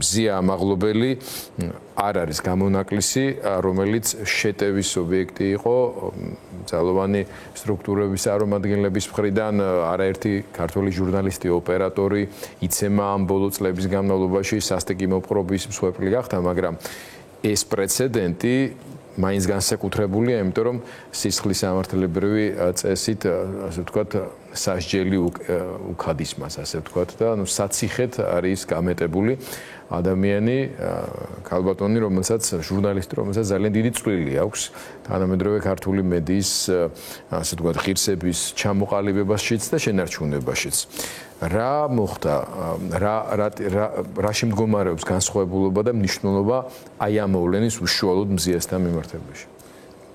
მზია ამაღლობელი არ არის გამონაკლისი, რომელიც შეტევის ობიექტი იყო ძალოვანი სტრუქტურების წარმომადგენლების მხრიდან, არაერთი ქართული ჟურნალისტი, ოპერატორი იცემა ამ ბოლო წლების განმავლობაში სასტიკი მოპყრობის მსხვერპლი გახდა, მაგრამ ეს პრეცედენტი მაინც განსაკუთრებულია, იმიტომ რომ სისხლის სამართლებრივი წესით, ასე ვთქვათ, სასჯელი უქადისმას, ასე ვთქვათ და საციხეთ არის გამეტებული ადამიანი, ქალბატონი, რომელსაც ჟურნალისტი, რომელსაც ძალიან დიდი წვლილი აქვს თანამედროვე ქართული მედიის, ასე ვთქვათ, ღირსების ჩამოყალიბებაშიც და შენარჩუნებაშიც. რა მოხდა, რაში მდგომარეობს განსხვავებულობა და მნიშვნელობა აი ამ მოვლენის უშუალოდ მზიასთან მიმართებაში?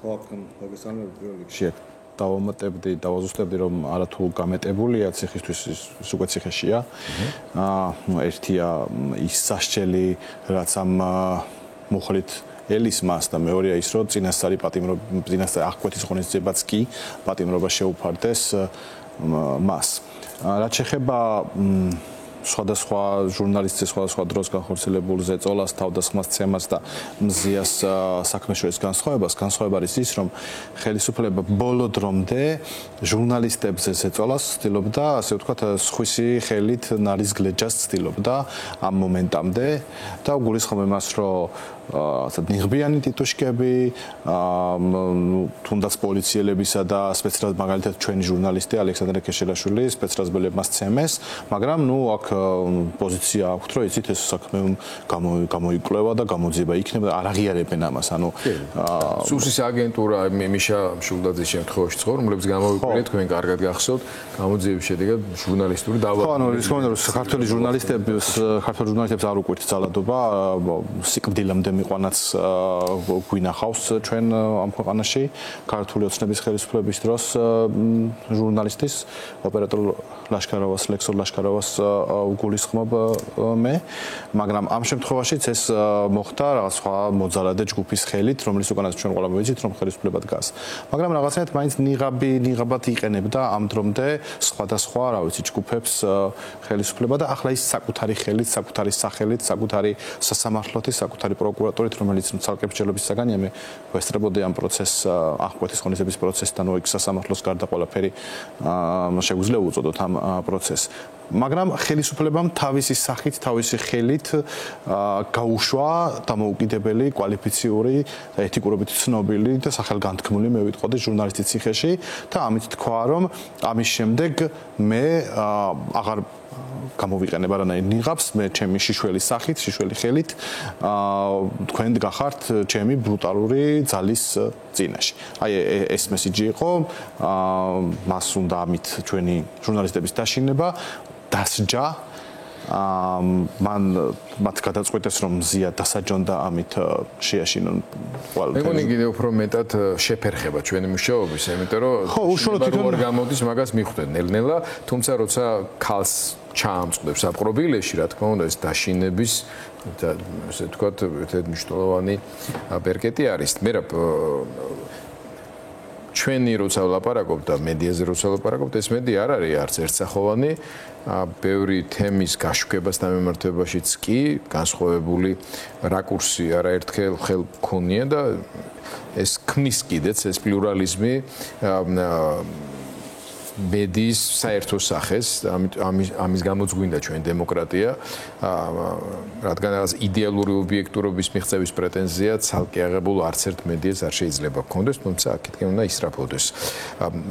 ხო, მოგესალმებით პირველ რიგში. დავაზუსტებდი, რომ არათუ გამეტებულია ციხისთვის ის უკვე ციხეშია. ერთია ის სასჯელი, რაც ამ მუხლით ელისმას და მეორეა ის, რომ წინასწარი აღკვეთის ღონისძიებაც კი პატიმრობა შეუფარდეს მას. რაც შეეხება სხვადასხვა ჟურნალისტის სხვადასხვა დროს განხორციელებულ ზეწოლას, თავდასხმას, ცემას და მზიას საქმეს შორის განსხვავება არის ის, რომ ხელისუფლება ბოლო დრომდე ჟურნალისტებზე ზეწოლას ცდილობდა, ასე ვთქვათ, სხვისი ხელით ნარისგლეჯას ცდილობდა ამ მომენტამდე და გულისხმობ იმას, რომ ნიღბიანი ტიტუშკები, თუნდაც პოლიციელებისა და სპეცრაზ მაგალითად ჩვენი ჟურნალისტი ალექსანდრე ქეშელაშვილი სპეცრაზბელებმა სცემეს, მაგრამ აქ პოზიცია აქვს, რომ იცით ეს საქმე გამოიკვლევა და გამოძიება იქნება, არ აღიარებენ ამას, სუსის აგენტურა მიშა შულდაძის შემთხვევაში რომლებიც გამოვიკვლიეთ, თქვენ კარგად გახსოვთ, გამოძიების შედეგად ჟურნალისტური დაავადება. ხო, ის ხომ ქართული ჟურნალისტებს არ უკვირთ ძალადობა, სიკვდილამდე მიყვანაც გვინახავს ჩვენ ამ ქვეყანაში ქართული ოცნების ხელისუფლების დროს ჟურნალისტის ოპერატორ ლაშქაროვას, ლექსორ ლაშქაროვას გულისხმობ მე, მაგრამ ამ შემთხვევაშიც ეს მოხდა რაღაც სხვა მოძალადე ჯგუფის ხელით, რომლის უკანაც ჩვენ ყველა მოვიცით, რომ ხელისუფლება დგას. მაგრამ რაღაცნაირად მაინც ნიღაბად იყენებდა ამ დრომდე სხვადასხვა, რა ვიცი, ჯგუფებს ხელისუფლება და ახლა ის საკუთარი ხელით, საკუთარი სახელით, საკუთარი სასამართლოთი, საკუთარი პროკურატორით, რომელიც ცალკე მსჯელობის საგანია, მე ვესწრებოდი ამ პროცესს, აღკვეთის ღონისძიების პროცესთან, იქ სასამართლოს გარდა ყველაფერი შეგვიძლია უწოდოთ ამ პროცესს. მაგრამ ხელისუფლებამ თავისი სახით, თავისი ხელით გაუშვა დამოუკიდებელი, კვალიფიციური, ეთიკურობით ცნობილი და სახელგანთქმული მე ვიტყოდი ჟურნალისტი ციხეში და ამით თქვა, რომ ამის შემდეგ მე აღარ გამოვიყენებ არანაირ ნიღაბს, მე ჩემი შიშველის სახით, შიშველი ხელით თქვენ გახართ ჩემი ბრუტალური ძალის წინაშე. აი ეს მესიჯი იყო, მას უნდა ამით ჩვენი ჟურნალისტების დაშინება, დასჯა, მათ გადაწყვეტეს, რომ მზია დასაჯონ და ამით შეაშინონ ყველაფერს. მეგონი კიდევ უფრო მეტად შეფერხება ჩვენი მუშაობის, იმიტომ რომ უშუალოდ თვითონ გამოდის მაგას მიხვდენ ნელ-ნელა, თუმცა როცა ქალს ჩაამწყდებს აპყრობილეში, რა თქმა უნდა, ეს დაშინების ესე ვთქვათ, ერთ-ერთი მნიშვნელოვანი პერკეტი არის. მე ჩვენი როცა ვლაპარაკობ და მედიაზე როცა ვლაპარაკობ, ეს მედია არ არის არც ერთსახოვანი, ბევრი თემის გაშვებასთან მიმართებაშიც კი განსხვავებული რაკურსი არაერთხელ ხელმქონია და ეს ქმნის კიდეც ეს პლურალიზმი მედიის საერთო სახეს, ამის გამოც გვინდა ჩვენ დემოკრატია, რადგან რაღაც იდეალური ობიექტურობის მიღწევის პრეტენზია ცალკე აღებულ არც ერთ მედიას არ შეიძლება გქონდეს, თუმცა აქეთკენ უნდა ისწრაფოდეს.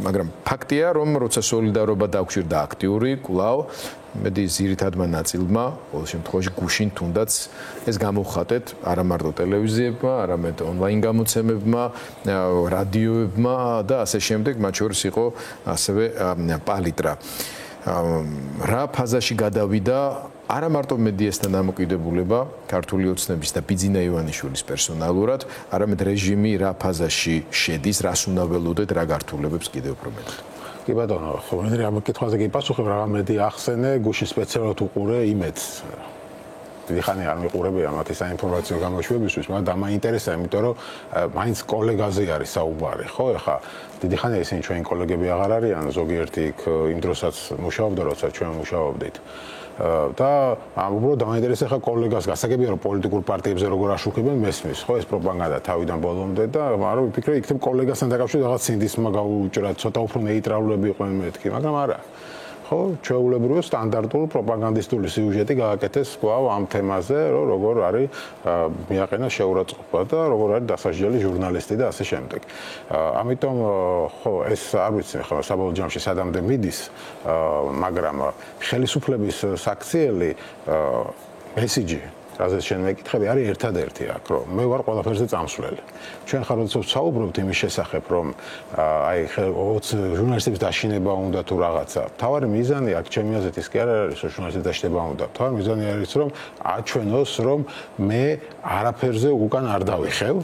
მაგრამ ფაქტია, რომ როცა სოლიდარობა დაგვჭირდა აქტიური, კვლავ მედიის ძირითადმა ნაწილმა, ყოველ შემთხვევაში გუშინ თუნდაც ეს გამოვხატეთ არა მარტო ტელევიზიებმა, არამედ ონლაინ გამოცემებმა, რადიოებმა და ასე შემდეგ, მათ შორის იყო ასევე პალიტრა. რა ფაზაში გადავიდა არა მარტო მედიასთან დამოკიდებულება ქართული ოცნების და ბიძინა ივანიშვილის პერსონალურად, არამედ რეჟიმი რა ფაზაში შედის, რას უნდა ველოდეთ, რა გართულებებს კიდევ უფრო მეტად. კი ბატონო, ხომ ამ კითხვაზე კი პასუხებ, რა მედია ახსენე, გუშინ სპეციალურად უყურე იმედს. დიდი ხანი არ მიყურებია მათი საინფორმაციო გამოშვებისთვის, მაგრამ დამაინტერესა, იმიტომ რომ მაინც კოლეგაზე არის საუბარი, ხო? ეხლა დიდი ხანი ისინი ჩვენი კოლეგები აღარ არიან, ზოგიერთი იქ იმ დროსაც მუშაობდა, როცა ჩვენ მუშაობდით. და უბრალოდ დამაინტერესა ხა კოლეგას გასაგებია რომ პოლიტიკურ პარტიებზე როგორ აშუქებენ მესმის ხო ეს პროპაგანდა თავიდან ბოლომდე და მაგრამ ვიფიქრე იქნებ კოლეგასთან დაკავშირებით რაღაც სინდისმა გაუჭრა ცოტა უფრო ნეიტრალურები იყვნენ მეთქი მაგრამ არა ხო ჩვეულებრივი სტანდარტულ პროპაგანდისტული სიუჟეტი გააკეთეს კვლავ ამ თემაზე რომ როგორ არის მიაყენა შეურაცხყოფა და როგორ არის დასაჯდელი ჟურნალისტი და ასე შემდეგ ამიტომ ხო ეს არ ვიცი ხო საბოლოო ჯამში სადამდე მიდის მაგრამ ხელისუფლების საქციელი მესიჯი რაზეც შენ მეკითხები არის ერთადერთი აქ რომ მე ვარ ყველაფერზე წამსვლელი ჩვენ ხარ როდესაც საუბრობთ იმის შესახებ რომ აი 20 ჟურნალისტების დაშინება უნდა თუ რაღაცა თავარი მიზანი აქ ჩემი აზრით ის კი არ არის რომ ჟურნალისტების დაშინება უნდა თავარი მიზანი არის რომ აჩვენოს რომ მე არაფერზე უკან არ დავიხევ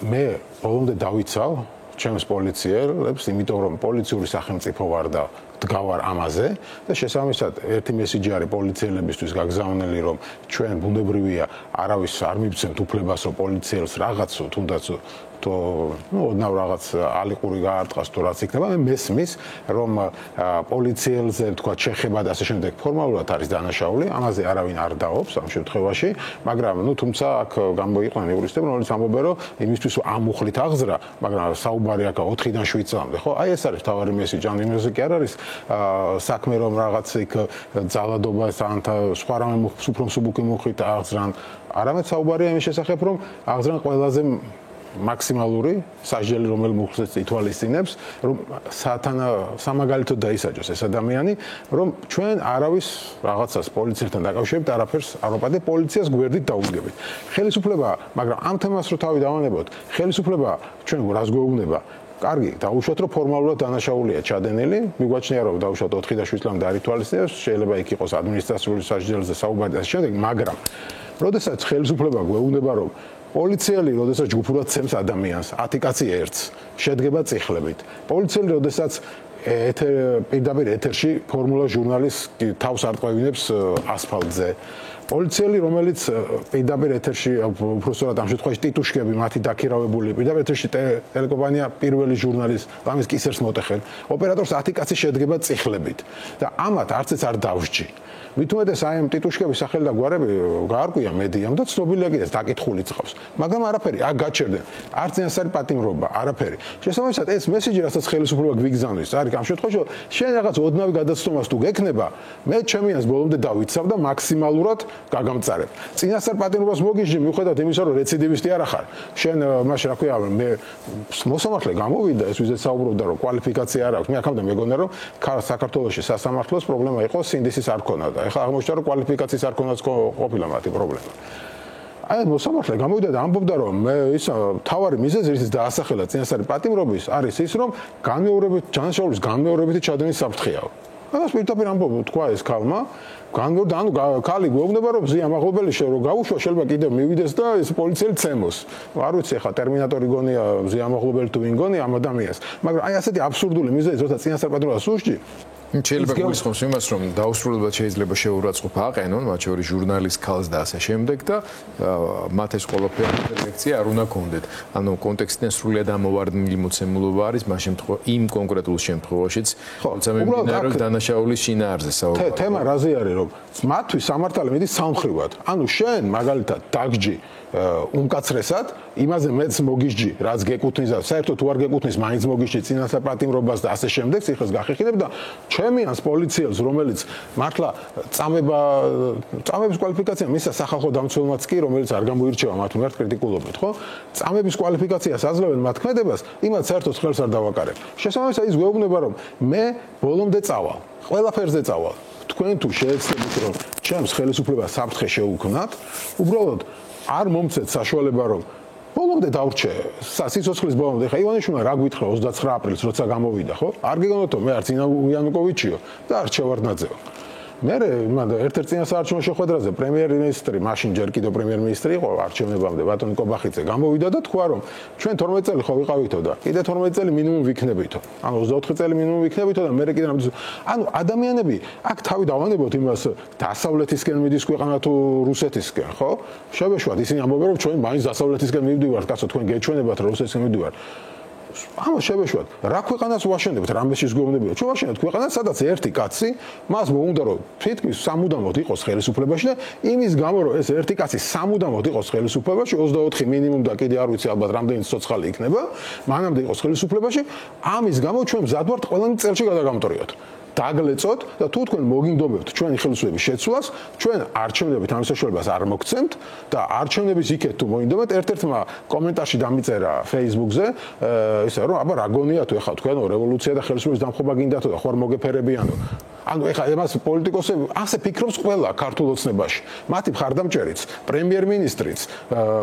მე ბოლომდე დავიცავ ჩემს პოლიციელებს იმიტომ რომ პოლიციური სახელმწიფო ვარ და დგავარ ამაზე და შესაბამისად ერთი მესიჯი არის პოლიციელებისთვის გაგზავნილი რომ ჩვენ ბუნებრივია არავის არ მიბცემთ უფლებას რომ პოლიციელს რაღაც თუნდაც то ну однав რაღაც ალიყური გაარტყას თუ რაც იქნება მე მესმის რომ პოლიციელზე თქვა შეხება და ასე შემდეგ ფორმალურად არის დანაშაული ამაზე არავინ არ დაობს ამ შემთხვევაში მაგრამ ну თუმცა აქ გამოიყვნენ იურისტები რომელიც ამბობენ რომ იმისთვის ამუხლით აღზრა მაგრამ საუბარი აქ 4-დან 7 წლამდე ხო აი ეს არის თავარი მესიჯი ამ იმაზე კი არ არის საქმე რომ რაღაც იქ ძალადობა სანთა სხვა რამე უფრო მსუბუქი მუხით აღზრან არამედ საუბარია იმის შესახებ რომ აღზრან ყველაზე მაქსიმალური სასჯელი რომელ მუხლებს ითვალისწინებს რომ სამაგალითოდ დაისაჯოს ეს ადამიანი რომ ჩვენ არავის რაღაცას პოლიციასთან დაკავშირებით არაფერს არ ვაპატეთ პოლიციას გვერდით დაუდგებით ხელისუფლება მაგრამ ამ თემას რო თავი დავანებოთ ხელისუფლება ჩვენ რას გვეუბნება კარგი დაუშვათ რომ ფორმალურად დანაშაულია ჩადენილი მიგვაჩნია რომ დაუშვათ 4 და 7 წლამდე არ ითვალისწინებს შეიძლება იქ იყოს ადმინისტრაციული სასჯელზე საუბარი და ასე შემდეგ მაგრამ როდესაც ხელისუფლება გვეუბნება რომ პოლიციელი როდესაც ჯგუფურად ცემს ადამიანს 10 კაცი ერთს შედგება წიხლებით პოლიციელი როდესაც პირდაპირ ეთერში ფორმულა ჟურნალის თავს არტყევინებს ასფალტზე პოლიციელი რომელიც პირდაპირ ეთერში უბრალოდ ამ შემთხვევაში ტიტუშკები მათი დაქირავებული პირდაპირ ეთერში ტელეკომპანია პირველი ჟურნალის ამის კისერს მოტეხენ ოპერატორს 10 კაცი შედგება წიხლებით და ამათ არცეც არ დავსჯი მithumetes აი ამ ტიტუშკების სახელი და გვარები გაარკვია მედიამ და ცნობილია კიდეც დაკითხული წავს მაგრამ არაფერი არ გაჩერდნენ არც წინასწარი პატიმრობა არაფერი შესაბამისად ეს მესიჯი რასაც ხელისუფლება გვიგზავნის არის ამ შემთხვევაში შენ რაღაც ოდნავი გადაცდომას თუ გექნება მე ჩემიანს ბოლომდე დავიცავ და მაქსიმალურად გაგამწარებ წინასწარ პატიმრობას მოგიჟი მიუხედავად იმისა რომ რეციდივისტი არ ახარ შენ მაშინ რა ქვია მე მოსამართლე გამოვიდა ეს ვიზეთ საუბრობდა რომ კვალიფიკაცია არ აქვს მე აქამდე მეგონა რომ საქართველოში სასამართლოს პრობლემა იყო სინდისის არ ქონა და ეხლა აღმოჩნდა რომ კვალიფიკაციის არ ქონდაც ყოფილა მათი პრობლემა აი მოსამართლე გამოვიდა და ამბობდა რომ მე ის თავარი მიზეზი რის დაასახელა წინასწარი პატიმრობის არის ის რომ განმეორებით ჯანაშაულის განმეორებითი ჩადენის საფრთხეა ამას პირდაპირ ამბობ თქვა ეს ქალმა განმეორდა ანუ ქალი გვეუბნება რომ ზიამაღლობელი რომ გაუშვა შეიძლება კიდევ მივიდეს და ეს პოლიციელი ცემოს არ ვიცი ახლა ტერმინატორი გონია ზიამაღლობელი თუ ვინ გონია ამ ადამიანს მაგრამ აი ასეთი აბსურდული მიზეზი როცა წინასწარ პატიმრობას უსჯი შეიძლება გულისხმობს იმას რომ დაუსრულებლად შეიძლება შეურაცხყოფა აყენონ მათ შორის ჟურნალის ქალს და ასე შემდეგ და მათ ეს ყველაფერი ინტერვექცია არ უნდა კონდეთ ანუ კონტექსტიდან სრულიად ამოვარდნილი მოცემულობა არის მას შემთხვევაში იმ კონკრეტულ შემთხვევაშიც თუმცა მე მინდა რომ დანაშაულის შინაარზე საუბარი თემა რაზე არის რომ მათთვის სამართალი მიდის სამხრივად ანუ შენ მაგალითად დაგჯი უმკაცრესად იმაზე მეც მოგიჯი რაც გეკუთვნის და საერთოდ თუ არ გეკუთვნის მაინც მოგიჯი წინასწარ პატიმრობას და ასე შემდეგ ციხეს გახიხილებ და ჩემიანს პოლიციელს რომელიც მართლა წამების კვალიფიკაცია მისცა სახალხო დამცველმაც კი რომელიც არ გამოირჩევა მათ მიმართ კრიტიკულობით ხო წამების კვალიფიკაციას აძლევენ მათ ქმედებას იმათ საერთოდ ხელს არ დავაკარებ შესაბამისად ის გვეუბნება რომ მე ბოლომდე წავალ ყველაფერზე წავალ თქვენ თუ შეეცდებით რომ ჩემს ხელისუფლებას საფრთხე შეუქმნათ უბრალოდ არ მომცეთ საშუალება რომ ბოლომდე დავრჩე სიცოცხლის ბოლომდე ხა ივანიშვილმა რა გვითხრა 29 აპრილს როცა გამოვიდა ხო არ გეგონოთ მე არც იანუკოვიჩიო და არჩევარ ნაძეო მე ერთ-ერთ წინა საარჩევნო შეხვედრაზე პრემიერ-მინისტრი, მაშინ ჯერ კიდევ პრემიერ-მინისტრი იყო არჩევნებამდე ბატონი კობახიძე გამოვიდა და თქვა რომ ჩვენ 12 წელი ხო ვიყავითო და კიდე 12 წელი მინიმუმ ვიქნებითო. ანუ 24 წელი მინიმუმ ვიქნებითო და მე კიდე ანუ ადამიანები აქ თავი დავანებოთ იმას დასავლეთისკენ მიდის ქვეყანა თუ რუსეთისკენ, ხო? შევეშვათ ისინი ამბობენ რომ ჩვენ მაინც დასავლეთისკენ მივდივართ, კაცო თქვენ გეჩვენებათ რომ რუსეთისკენ მივდივართ. ამას შევეშვათ, რა ქვეყანას ვაშენებთ, რამეშიც გვეუბნებია. ჩვენ ვაშენებთ ქვეყანას, სადაც ერთი კაცი, მას მოუნდა რომ თითქმის სამუდამოდ იყოს ხელისუფლებაში და იმის გამო რომ ეს ერთი კაცი სამუდამოდ იყოს ხელისუფლებაში, 24 მინიმუმ და კიდე არ ვიცი ალბათ რამდენი ცოცხალი იქნება, მანამდე იყოს ხელისუფლებაში, ამის გამო ჩვენ მზად ვართ ყველანი წელში გადაგამტრიოთ. დაგლეწოთ და თუ თქვენ მოგინდობებთ ჩვენი ხელისუფლების შეცვლას, ჩვენ არჩევნებით ამ საშუალებას არ მოგცემთ და არჩევნების იქეთ თუ მოინდობთ, ერთ-ერთმა კომენტარში დამიწერა Facebook-ზე, ისე რომ აბა რა გონია თუ ეხლა თქვენო რევოლუცია და ხელისუფლების დამხობა გინდათო და ხوار მოგეფერებიანო. ანუ ეხლა εμას პოლიტიკოსები ასე ფიქრობს ყველა ქართულ ოცნებაში. მათი მხარდამჭერიც, პრემიერ-მინისტრიც,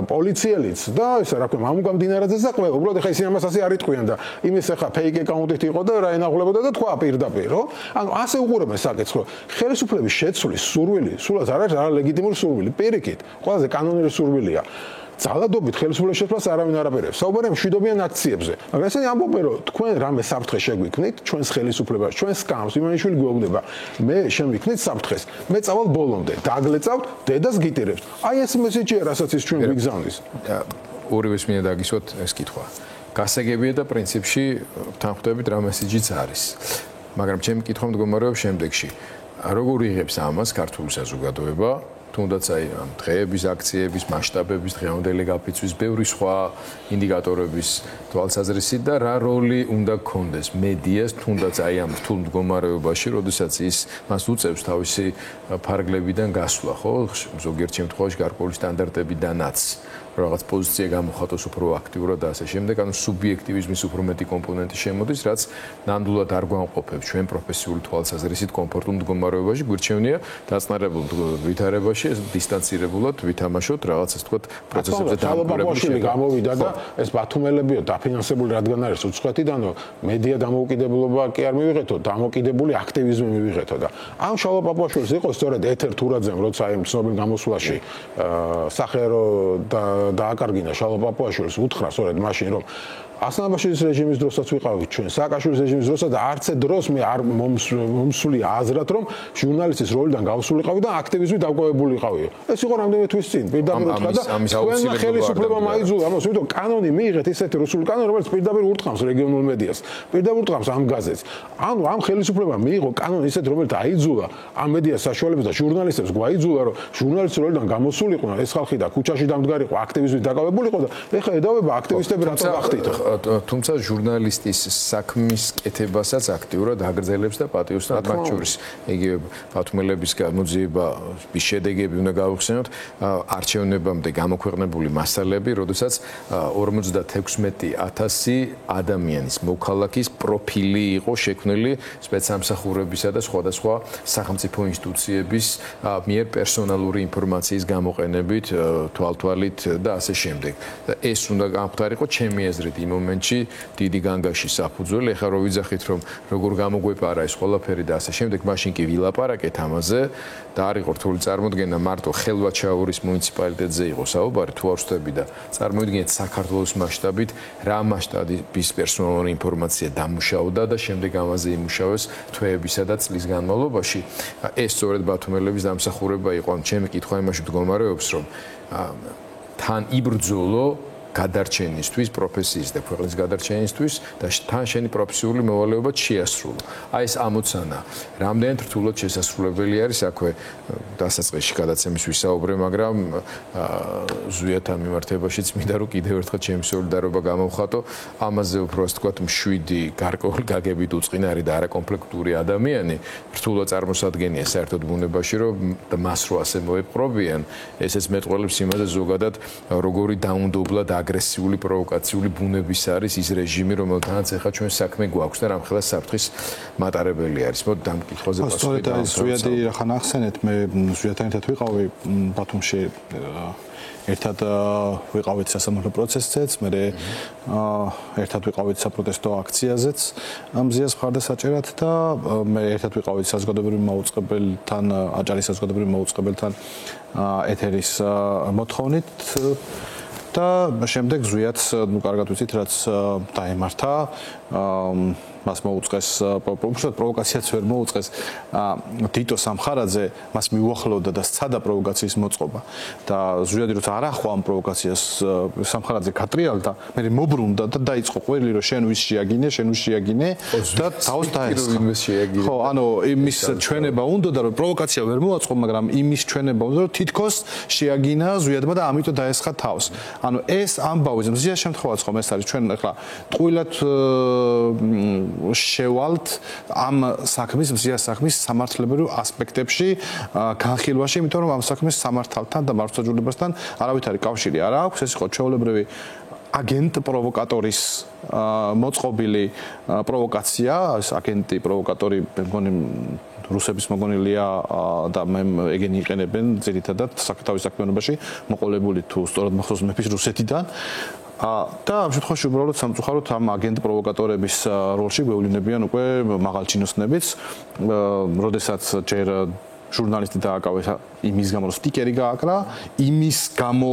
პოლიციელიც და ესე რა ქვია, მამუკა მდინარაძეც და ყველა. უბრალოდ ეხლა ისინი ამას ასე არ იტყვიან და იმის ეხლა ფეიქ აკაუნტით იყო და რა ენაღლებოდა და თქვა პირდაპირ, რომ ანუ ასე უყურებენ საკითხს, ხელისუფლების შეცვლის სურვილი, სულაც არ არის არა ლეგიტიმური სურვილი, პირიქით, ყველაზე კანონიერი სურვილია. ძალადობით ხელისუფლების შეცვლას არავინ არ აპირებს. საუბარია მშვიდობიან აქციებზე. მაგრამ ესენი ამბობენ, რომ თქვენ რამე საფრთხე შეგვიქმნით, ჩვენს ხელისუფლებას, ჩვენს სკამს, იმანიშვილი გვეუბნება. მე შემიქმნით საფრთხეს. მე წავალ ბოლომდე, დაგლეწავთ, დედას გიტირებთ. აი ეს მესეჯია, რასაც ის ჩვენ გვიგზავნის. ორივეს მინდა დაგისვათ ეს კითხვა. გასაგებია და პრინციპში თანხმდებით რა მესეჯიც არის. მაგრამ ჩემი კითხვა მდგომარეობს შემდეგში. როგორ იღებს ამას ქართული საზოგადოება? თუნდაც აი ამ დღეების აქციების მასშტაბების დღევანდელი გაფიცვის ბევრი სხვა ინდიკატორების თვალსაზრისით და რა როლი უნდა გქონდეს მედიას თუნდაც აი ამ რთულ მდგომარეობაში, როდესაც ის მას უწევს თავისი ფარგლებიდან გასვლა, ხო? ზოგიერთ შემთხვევაში გარკვეული სტანდარტებიდანაც რაღაც პოზიცია გამოხატოს უფრო აქტიურად და ასე შემდეგ, ანუ სუბიექტივიზმის უფრო მეტი კომპონენტი შემოდის, რაც ნამდვილად არ გვამყოფებს ჩვენ პროფესიული თვალსაზრისით კომფორტულ მდგომარეობაში, გვირჩევნია დაწნარებულ ვითარებაში, დისტანცირებულად ვითამაშოთ რაღაც ასე ვთქვათ პროცესებზე დამკვირვებელი გამოვიდა და ეს ბათუმელებიო დაფინანსებული რადგან არის უცხოეთიდანო მედია დამოუკიდებლობა კი არ მივიღეთო, დამოკიდებული აქტივიზმი მივიღეთო და ამ შალვა პაპუაშვილს იყო სწორედ ეთერ თურაძემ, როცა იმ ცნობილ გამოსვლაში სახერო დააკარგინა შალვა პაპუაშვილს უთხრა სწორედ მაშინ რომ ასნაბაშვილის რეჟიმის დროსაც ვიყავით ჩვენ სააკაშვილის რეჟიმის დროსაც და არც დროს მე არ მომსული აზრად რომ ჟურნალისტის როლიდან გავსულიყავი და აქტივიზმით დავკვევებულიყავი. ეს იყო რამდენიმე თვის წინ პირდაპირ უთხრა და თქვენმა ხელისუფლებამ აიძულა ამას, იმიტომ კანონი მიიღეთ ისეთი რუსული კანონი, რომელიც პირდაპირ ურტყამს რეგიონულ მედიას, პირდაპირ ურტყამს ამ გაზეთს. ანუ ამ ხელისუფლებამ მიიღო კანონი ისეთი, რომელიც აიძულა ამ მედიას საშუალებას და ჟურნალისტებს გვაიძულა, რომ ჟურნალისტის როლიდან გამოსულიყვნენ ეს ხალხი და ქუჩაში დამდგარიყო, აქტივიზმით დაკავებულიყო და ეხლა ედავება აქტივისტები რატო გახდით? თუმცა ჟურნალისტის საქმის კეთებასაც აქტიურად აგრძელებს და პატიოს და მათ შორის იგივე ბათუმელების გამოძიების შედეგები უნდა გავიხსენოთ არჩევნებამდე გამოქვეყნებული მასალები, როდესაც 56,000 ადამიანის მოქალაქის პროფილი იყო შექმნილი სპეცსამსახურებისა და სხვადასხვა სახელმწიფო ინსტიტუციების მიერ პერსონალური ინფორმაციის გამოყენებით, თვალთვალით და ასე შემდეგ. და ეს უნდა გამختارიყო ჩემი აზრით იმ მომენტში დიდი განგაში საფუძველი. ეხლა რო ვიძახით რომ როგორ გამოგვეპარა ეს ყველაფერი და ასე შემდეგ, მაშინ კი ვილაპარაკეთ ამაზე და არ იყო რთული წარმოდგენა მარტო ხელვაჩაურის მუნიციპალიტეტზე იყო საუბარი, თუ არ ვსწრები და წარმოიდგინეთ საქართველოს მასშტაბით რა მასშტაბის პერსონალური ინფორმაცია დამუშავდა და შემდეგ ამაზე იმუშავეს თვეებისა და წლის განმავლობაში. ეს სწორედ ბათუმელების დამსახურება იყო. ან ჩემი კითხვა იმაში მდგომარეობს, რომ თან იბრძოლო გადარჩენისთვის, პროფესიის და ქვეყნის გადარჩენისთვის და თან შენი პროფესიული მოვალეობა შეასრულო. აი ეს ამოცანა რამდენად რთულად შესასრულებელი არის აქვე დასაწყისში გადაცემის ვისაუბრე, მაგრამ ზვიათა მიმართებაშიც მინდა რომ კიდევ ერთხელ ჩემი სოლიდარობა გამოვხატო ამაზე უფრო ასე ვთქვათ მშვიდი გარკვეული გაგებით უწყინარი და არაკომპლექტური ადამიანი რთულად წარმოსადგენია საერთოდ ბუნებაში რომ მას რო ასე მოეპყრობიან, ესეც მეტყველებს იმაზე ზოგადად როგორი დაუნდობლად აგრესიული, პროვოკაციული ბუნების არის ის რეჟიმი, რომელთანაც ახლა ჩვენ საქმე გვაქვს და რამხელა საფრთხის მატარებელი არის. მოდი ამ კითხვაზე პასუხი და ზვიადი რახან ახსენეთ, მე ზვიადთან ერთად ვიყავი ბათუმში ერთად ვიყავით სასამართლო პროცესზეც, მე ერთად ვიყავით საპროტესტო აქციაზეც მზიას მხარდასაჭერად და მე ერთად ვიყავით საზოგადოებრივ მაუწყებელთან, აჭარის საზოგადოებრივ მაუწყებელთან ეთერის მოთხოვნით და შემდეგ ზვიადს, კარგად ვიცით, რაც დაემართა, მას მოუწყეს პროვოკაციაც ვერ მოუწყეს დიტო სამხარაძე, მას მიუახლოვდა და სცადა პროვოკაციის მოწყობა და ზვიადი როცა არ ახვა ამ პროვოკაციას სამხარაძე გატრიალდა, მე მობრუნდა და დაიწყო ყველი რომ შენ ვის შეაგინე და თავს დაესხა. ხო, ანუ იმის ჩვენება უნდოდა რომ პროვოკაცია ვერ მოაწყო, მაგრამ იმის ჩვენება უნდა რომ თითქოს შეაგინა ზვიადმა და ამიტომ დაესხა თავს. ანუ ეს ამბავი მზიას შემთხვევაც ხომ ეს არის ჩვენ ახლა ტყუილად შევალთ ამ საქმის მზიას საქმის სამართლებრივ ასპექტებში განხილვაში, იმიტომ რომ ამ საქმის სამართალთან და მართლმსაჯულებასთან არავით არის კავშირი არ აქვს, ეს იყო ჩვეულებრივი აგენტ პროვოკატორის მოწყობილი პროვოკაცია, ეს აგენტი პროვოკატორი მეგონი რუსების მოგონილია და მე ეგენი იყენებენ ძირითადად საკუთავის საქმიანობაში მოყოლებული თუ სწორად მახსოვს მეფის რუსეთიდან და ამ შემთხვევაში უბრალოდ სამწუხაროდ ამ აგენტ პროვოკატორების როლში გვევლინებიან უკვე მაღალჩინოსნებიც, როდესაც ჯერ ჟურნალისტი დააკავეს იმის გამო რომ სტიკერი გააკრა, იმის გამო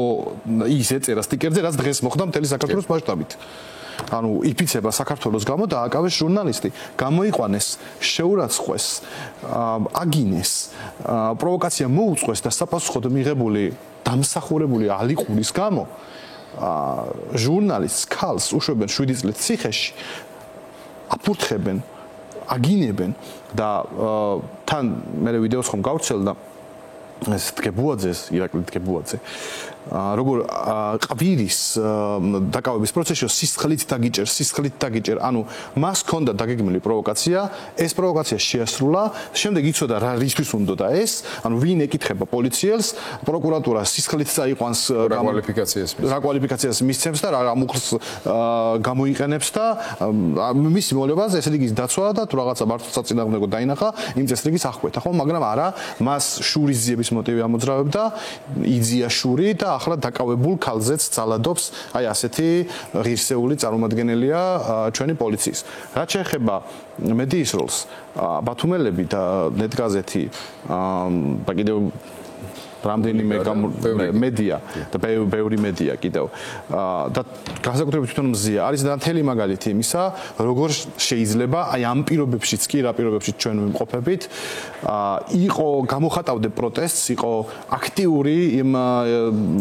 ის ეწერა სტიკერზე, რაც დღეს მოხდა მთელი საქართველოს მასშტაბით. ანუ იფიცება საქართველოს გამო დააკავეს ჟურნალისტი, გამოიყვანეს, შეურაცხყვეს, აგინეს, პროვოკაცია მოუწყვეს და საფასუხოდ მიღებული დამსახურებული ალიყურის გამო ჟურნალისტს ქალს უშვებენ 7 წლით ციხეში, აფურთხებენ, აგინებენ და თან მე ვიდეოს ხომ გავვრცელდა ეს დგებუაძეს, ირაკლი დგებუაძე როგორ ყვირის დაკავების პროცესში სისხლით დაგიჭერ, ანუ მას ჰქონდა დაგეგმილი პროვოკაცია, ეს პროვოკაცია შეასრულა, შემდეგ იცოდა რა რისთვის უნდა ეს, ანუ ვინ ეკითხება პოლიციელს, პროკურატურა სისხლით წაიყვანს რა კვალიფიკაციას მისცემს და რა მუხლს გამოიყენებს და მის მოლებას ესე იგი დაცვა და თუ რაღაცა მართლსაწინააღმდეგო დაინახა, იმ წესრიგის აღკვეთა, ხო, მაგრამ არა, მას შურის ძიების მოტივი ამოძრავებდა, იძია შური და ახლა დაკავებულ ქალზეც ძალადობს, აი ასეთი ღირსეული წარმომადგენელია ჩვენი პოლიციის. რაც შეეხება მედიის როლს, ბათუმელები და ნეტგაზეთი და კიდევ რამდენიმე მედია და ბევრი მედია კიდევ და განსაკუთრებით თვითონ მზია არის და მთელი მაგალითი იმისა, როგორ შეიძლება აი ამ პირობებშიც კი რა პირობებშიც ჩვენ ვიმყოფებით, იყო გამოხატავდე პროტესტს, იყო აქტიური იმ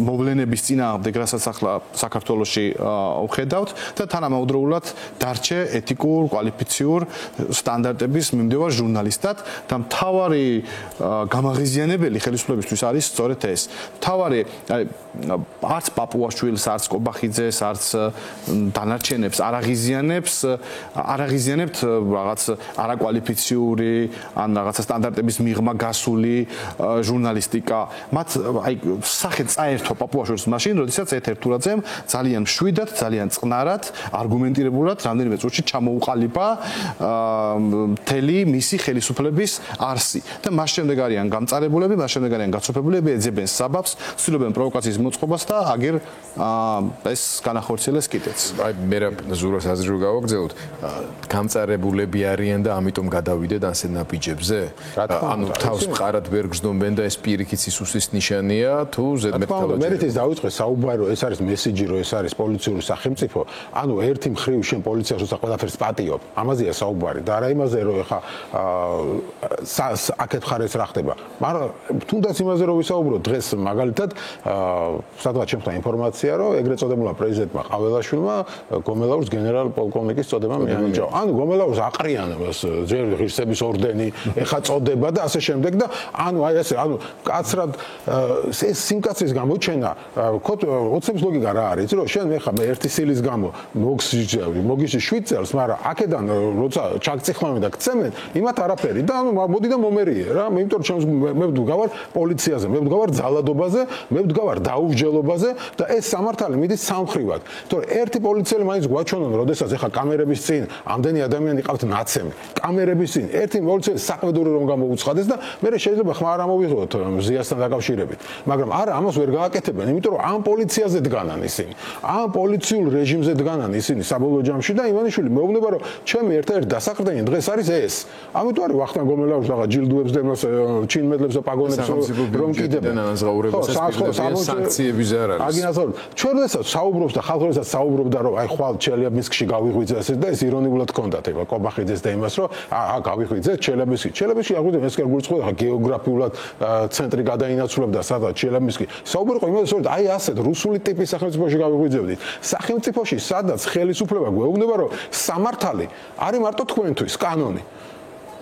მოვლენების წინააღმდეგ, რასაც ახლა საქართველოში ვხედავთ და თანამედროვულად დარჩე ეთიკურ, კვალიფიციურ სტანდარტების მიმდევარ ჟურნალისტად და მთავარი გამაღიზიანებელი ხელისუფლებისთვის არის სწორედ ეს. თავარი არც პაპუაშვილს, არც კობახიძეს, არც დანარჩენებს არ აღიზიანებთ რაღაც არაკვალიფიციური ან რაღაცა სტანდარტების მიღმა გასული ჟურნალისტიკა. მათ აი სახე წაერთვა პაპუაშვილს მაშინ, როდესაც ეთერთურაძემ ძალიან მშვიდად, ძალიან წყნარად, არგუმენტირებულად რამდენიმე წუთში ჩამოუყალიბა მთელი მისი ხელისუფლების არსი. და მას შემდეგ არიან გამწარებულები, მას შემდეგ არიან გაცოფებულები, ეძებენ საბაბს, ცდილობენ პროვოკაციის მოწყობას და აგერ ეს განახორციელეს კიდეც. აი მე რა ზურას აზრი გავაგზავნოთ, გამწარებულები არიან და ამიტომ გადავიდეთ ასეთ ნაბიჯებზე? ანუ თავს მყარად ვერ გრძნობენ და ეს პირიქით სისუსის ნიშანია თუ ზედმეტად მე ის დავიწყე საუბარი, რომ ეს არის მესიჯი, რომ ეს არის პოლიციური სახელმწიფო, ანუ ერთი მხრივ შენ პოლიციას უცა ყველაფერს პატიობ. ამაზეა საუბარი და არა იმაზე, რომ ეხა აქეთ ხარ ეს რა ხდება. მაგრამ თუნდაც იმაზე რომ ვისაუბროთ დღეს მაგალითად სადღაც შემხდა ინფორმაცია, რომ ეგრეთ წოდებულმა პრეზიდენტმა ყაველაშვილმა გომელაურს გენერალ-პოლკოვნიკის წოდება მიანიჭა. ანუ გომელაურს აყრიანებს ჯერ ღირსების ორდენი, ეხა წოდება და ასე შემდეგ და ანუ აი ესე, ანუ კაცრად ეს სიმკაცრის გამოჩენა, ოცნების ლოგიკა რა არის, რომ შენ ეხა მე ერთი სილის გამო მოგიში 7 წელს, მაგრამ აქედან როცა ჩაგწიხმავენ და გცემენ, იმათ არაფერი და ანუ მოდი და მომერიე რა, იმიტომ რომ მე ვდგავარ პოლიციაზე. მე ვდგავარ ძალადობაზე, მე ვდგავარ დაუსჯელობაზე და ეს სამართალი მიდის სამხრივად. თორე ერთი პოლიციელი მაინც გვაჩვენონ, როდესაც ეხა კამერების წინ ამდენი ადამიანი ყავთ ნაცემი. კამერების წინ ერთი პოლიციელი საყდური რომ გამოუცხადეს და მე შეიძლება ხმა არ ამოვიღოთ ზიასთან დაკავშირებით. მაგრამ არა, ამას ვერ გააკეთებენ, იმიტომ რომ ამ პოლიციაზე დგანან ისინი. ამ პოლიციურ რეჟიმზე დგანან ისინი საბოლოო ჯამში და ივანიშვილი მეუბნება რომ ჩემი ერთ-ერთი დასაყრდენი დღეს არის ეს. ამიტომ არის ვახტანგ გომელაუს რაღაც ჯილდოებს და ჩინმედლებს და პაგონებს რომ კიდებენ სანქციების არ არის. აგინაცვალ ჩვენ როდესაც საუბრობს და ხალხი როდესაც საუბრობდა რომ აი ხვალ ჩელიაბინსკში გავიღვიძე ესე და ეს ირონიულად ჰქონდათ ეხლა კობახიძეს და იმას რომ გავიღვიძე ჩელიაბინსკში აღვიძე ეს კი გულწრფელია ხა გეოგრაფიულად ცენტრი გადაინაცვლებდა სადაც ჩელიაბინსკი საუბარი ყო იმაზე რომ აი ასეთ რუსული ტიპის სახელმწიფოში გავიღვიძებდით სახელმწიფოში სადაც ხელისუფლება გვეუბნება რომ სამართალი არის მარტო თქვენთვის კანონი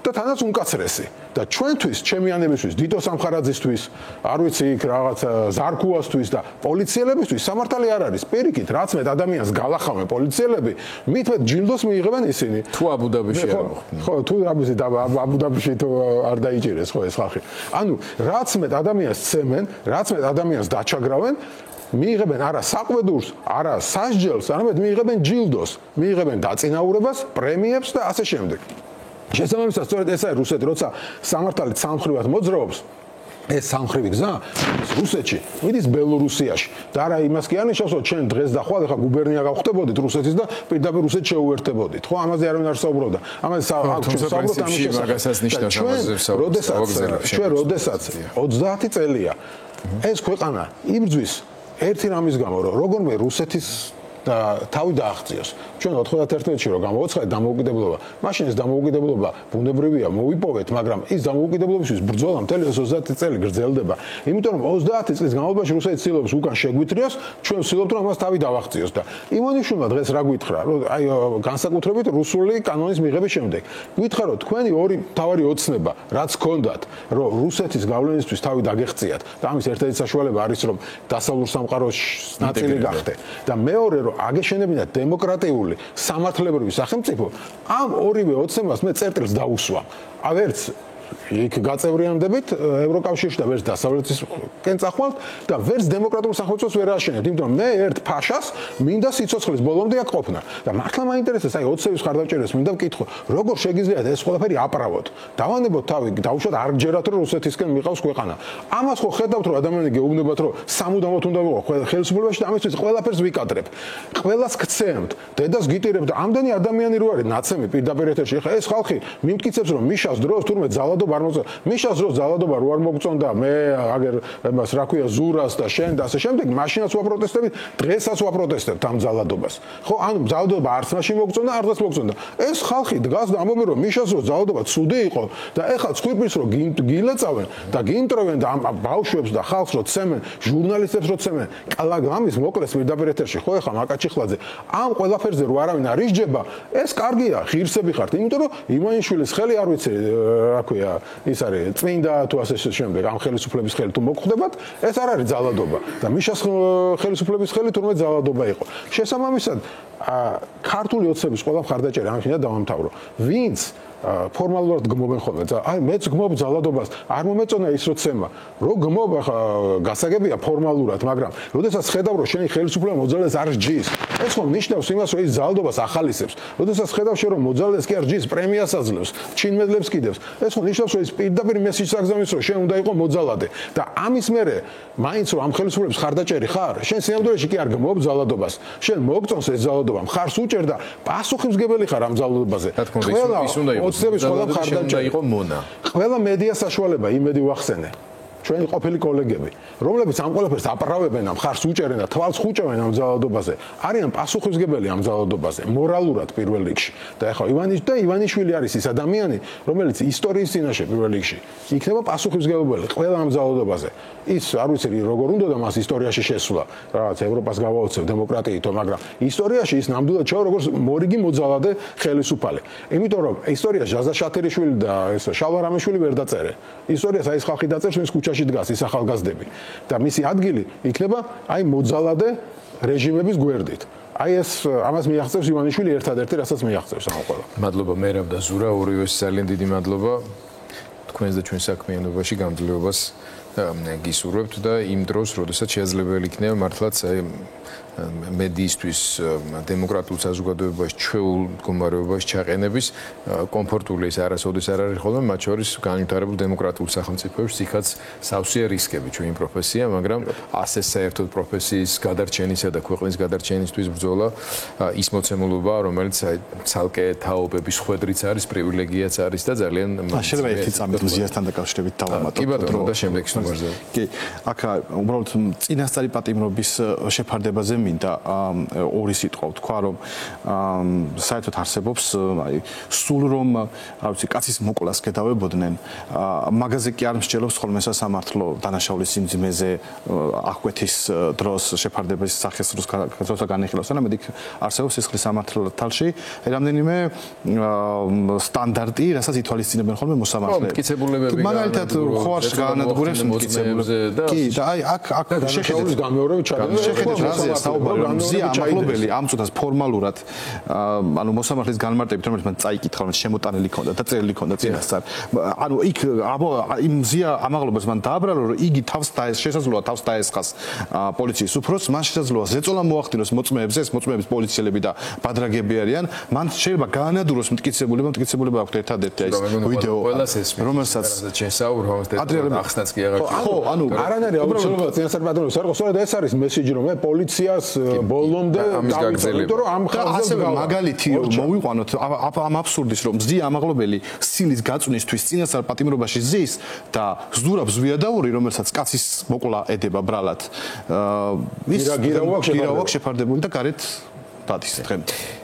და თანაც უმკაცრესი და ჩვენთვის ჩემიანებისთვის დიდო სამხარაძისთვის არ ვიცი იქ რაღაც ზარქუასთვის და პოლიციელებისთვის სამართალი არ არის პირიქით რაც მე ადამიანს გალახავენ პოლიციელები მით მე ჯილდოს მიიღებენ ისინი თუ აბუდაბიში არ მოხდნენ ხო თუ აბუდაბიში თუ არ დაიჭირეს ხო ეს ხალხი ანუ რაც მე ადამიანს ცემენ რაც მე ადამიანს დაჩაგრავენ მიიღებენ არა საყვედურს, არა სასჯელს, არამედ მიიღებენ ჯილდოს, მიიღებენ დაწინაურებას, პრემიებს და ასე შემდეგ. შესაბამისად, სწორედ ეს არის რუსეთი, როცა სამართალი სამხრივად მოძრაობს, ეს სამხრივი გზა რუსეთში, მიდის ბელორუსიაში. და არა იმას კი არნიშნავს, რომ ჩვენ დღეს და ხვალ ახლა გუბერნია გავხდებოდით რუსეთის და პირდაპირ რუსეთს შეუერთებოდით. ხო, ამაზე არავინ არ საუბრობდა. ამაზე საუბრობთ ამის შესახებ. როდესაც 30 წელია ეს ქვეყანა იბრძვის ერთი რამის გამო რომ როგორმე რუსეთის და თავი დააღწიოს. ჩვენ 91-ში რომ გამოვაცხადეთ დამოუკიდებლობა, მაშინ ეს დამოუკიდებლობა ბუნებრივია, მოვიპოვეთ, მაგრამ ის დამოუკიდებლობისთვის ბრძოლა მთელი 30 წელი გრძელდება. იმიტომ რომ 30 წლის განმავლობაში რუსეთი ცდილობს უკან შეგვიტრიოს, ჩვენ ვცდილობთ რომ ამას თავი დავაღწიოს და ივანიშვილმა დღეს რა გითხრა, რომ აი განსაკუთრებით რუსული კანონის მიღების შემდეგ. გითხრა რომ თქვენი ორი თავარი ოცნება, რაც გქონდათ, რომ რუსეთის გავლენისთვის თავი დაგეღწიათ და ამის ერთ-ერთი საშუალება არის რომ დასავლურ სამყაროს ნაწილი გახდე და მეორე რომ აგეშენებინა დემოკრატიული სამართლებრივი სახელმწიფო ამ ორივე ოცნებას მე წერტილს დაუსვამ. ავერც იქ გაწევრიანდებით ევროკავშირში და ვერც დასავლეთისკენ წახვალთ და ვერც დემოკრატიულ სახელმწიფოს ვერ აშენებთ, იმიტომ რომ მე ერთ ფაშას მინდა სიცოცხლის ბოლომდე აქ ყოფნა და მართლა მაინტერესებს აი 20-ების ხარდაჭერას მინდა ვკითხო, როგორ შეგიძლიათ ეს ყველაფერი აპრავოთ. დავანებოთ თავი, დავუშვათ არ გჯერათ რომ რუსეთისკენ მიყავს ქვეყანა. ამას ხო ხედავთ რომ ადამიანები გეუბნებათ რომ სამუდამოდ უნდა ვიყო ხელისუფლებაში და ამისთვის ყველაფერს ვიკადრებ. ყველას გცემთ, დედას გიტირებთ და ამდენი ადამიანი რო არის ნაცემი პირდაპირ ეთერში. ეხლა ეს ხალხი მიმტკიცებს რომ მიშას დროს თურმე ძალადობა არ მოწონდა. მიშას დროს ძალადობა რო არ მოგწონდა, მე აგერ მას რა ქვია ზურას და შენ და ასე შემდეგ, მაშინაც ვაპროტესტებით, დღესაც ვაპროტესტებთ ამ ძალადობას. ხო, ანუ ძალადობა არც მაშინ მოგწონდა, არც მოგწონდა. ეს ხალხი დგას და ამბობენ რომ მიშას რო ძალადობა ცუდი იყო და ეხლა ცხვირპირს რო გილეწავენ და გინტროვენ და ამ ბავშვებს და ხალხს რო ცემენ, ჟურნალისტებს რო ცემენ, კალაგამის მოკლეს პირდაპირ ეთერში, ხო ეხლა მაკაჩიხლაძე, ამ ყველაფერზე რო არავინ არ ისჯება, ეს კარგია, ღირსები ხართ, იმიტომ რომ ივანიშვილის ხელი არ ვიცი, რა ქვია, ის არის წმინდა თუ ასე შემდეგ, ამ ხელისუფლების ხელი თუ მოგხვდებათ, ეს არ არის ძალადობა და მიშას ხელისუფლების ხელი თურმე ძალადობა იყო. შესაბამისად, ქართული ოცნების ყველა მხარდაჭერა ამის მინდა დავამთავრო. ვინც ფორმალურად გმობენ ხოლმე. აი მეც გმობ ძალადობას, არ მომეწონა ის რო ცემა. რო გმობ გასაგებია ფორმალურად, მაგრამ როდესაც ხედავ რომ შენი ხელისუფლება მოძალეს არ სჯის, ეს ხომ ნიშნავს იმას რომ ის ძალადობას ახალისებს. როდესაც ხედავ შენ რომ მოძალეს კი არ სჯის, პრემიას აძლევს, ჩინმედლებს კიდევს. ეს ხომ ნიშნავს რომ ის პირდაპირ მესიჯს აგზავნის რომ შენ უნდა იყო მოძალადე და ამის მერე მაინც რომ ამ ხელისუფლების ხარდაჭერი ხარ, შენ სიამოვნებაში კი არ გმობ ძალადობას. შენ მოგწონს ეს ძალადობა, მხარს უჭერ და პასუხისმგებელი ხარ ამ ძალადობაზე. ყველა ის უნდა იყოს ოცნების ყველა მხარდაჭერა იყო მონა. ყველა მედია საშუალება იმედი ვახსენე. ჩვენი ყოფილი კოლეგები, რომლებიც ამ ყველაფერს აპრავებენ, მხარს უჭერენ და თვალს ხუჭავენ ამ ძალადობაზე, არიან პასუხისმგებელი ამ ძალადობაზე, მორალურად პირველ რიგში. და ეხლა ივანიშვილი არის ის ადამიანი, რომელიც ისტორიის წინაშე პირველ რიგში იქნება პასუხისმგებელი ყველა ამ ძალადობაზე. ის არ ვიცი როგორ უნდა და მას ისტორიაში შესვლა, რაღაც ევროპას გავაოცებ დემოკრატიითო, მაგრამ ისტორიაში ის ნამდვილად ჩავა როგორც მორიგი მოძალადე ხელისუფალი. იმიტომ რომ ისტორია ჟაზა შათერიშვილი და ეს შალვა რამიშვილი ვერ დაწერენ. ისტორიას აი ეს ხალხი დაწერს, ვინც ქუჩაში დგას ის ახალგაზრდები და მისი ადგილი იქნება აი მოძალადე რეჟიმების გვერდით. აი ეს ამას მიაღწევს ივანიშვილი ერთადერთი, რასაც მიაღწევს ამ ყველა. მადლობა მერაბ და ზურა, ორივეს ძალიან დიდი მადლობა თქვენს და ჩვენ საქმიანობაში გამძლეობას გისურვებთ და იმ დროს, როდესაც შესაძლებელი იქნება მართლაც მედიისთვის დემოკრატიულ საზოგადოებაში ჩვეულ მდგომარეობაში ჩაყენების კომფორტული ეს არასოდეს არ არის ხოლმე მათ შორის განვითარებულ დემოკრატიულ სახელმწიფოებში იქაც სავსეა რისკები ჩვენი პროფესია, მაგრამ ასე საერთოდ პროფესიის გადარჩენისა და ქვეყნის გადარჩენისთვის ბრძოლა ის მოცემულობა, რომელიც ცალკე თაობების ხვედრიც არის, პრივილეგიაც არის და ძალიან შეიძლება ერთი წამით მზიასთან დაკავშირებით დავამატოთ. კი ბატონო, და შემდეგს ნომერზე. კი, აქ უბრალოდ წინასწარი პატიმრობის შეფარდებაზე მინდა ორი სიტყვა ვთქვა, რომ საერთოდ არსებობს, აი, სულ რომ, რა ვიცი, კაცის მოკვლას გადავებოდნენ, მაგაზე კი არ მსჯელობს ხოლმე სასამართლო დანაშაულის სიმძიმეზე აღკვეთის დროს შეფარდების სახეს როცა განიხილავს, ანამედ იქ არსებობს სისხლის სამართალში რამდენიმე სტანდარტი, რასაც ითვალისწინებენ ხოლმე მოსამართლეები. მტკიცებულებები მაგალითად, ხო არ განადგურებს მტკიცებულებზე კი, და აი აქ შეხედეთ გამეორებით შეხედეთ მზია ამაღლობელი ამ წუთას ფორმალურად ანუ მოსამართლის განმარტებით რომელიც მან წაიკითხა რომ შემოტანილი ქონდა და წერილი ქონდა წინასწარ ანუ იქ იმ მზია ამაღლობას მან დააბრალა რომ იგი შესაძლოა თავს დაესხას პოლიციის უფროსს მან შესაძლოა ზეწოლა მოახდინოს მოწმეებზე ეს მოწმეების პოლიციელები და ბადრაგები არიან მან შეიძლება გაანადგუროს მტკიცებულება აქვს ერთადერთი აი ვიდეო რომელსაც შესაუბროთ ახსნაც კი აღარ ხო ანუ არანაირი აუცილებლობა წინასწარ პატრონის არ ყო სწორედ ეს არის მესიჯი რომ მე პოლიციას ბოლომდე დავიწოდო რომ ამ ხალხზე მაგალითი მოვიყვანოთ ამ აბსურდის რომ მზია ამაღლობელი სილის გაწვნისთვის წინასწარ პატიმრობაში ზის და ზურაბ ზვიადაური რომელსაც კაცის მოკლა ედება ბრალად ის გირავაკ შეფარდებული და გარეთ ბადის დღემდე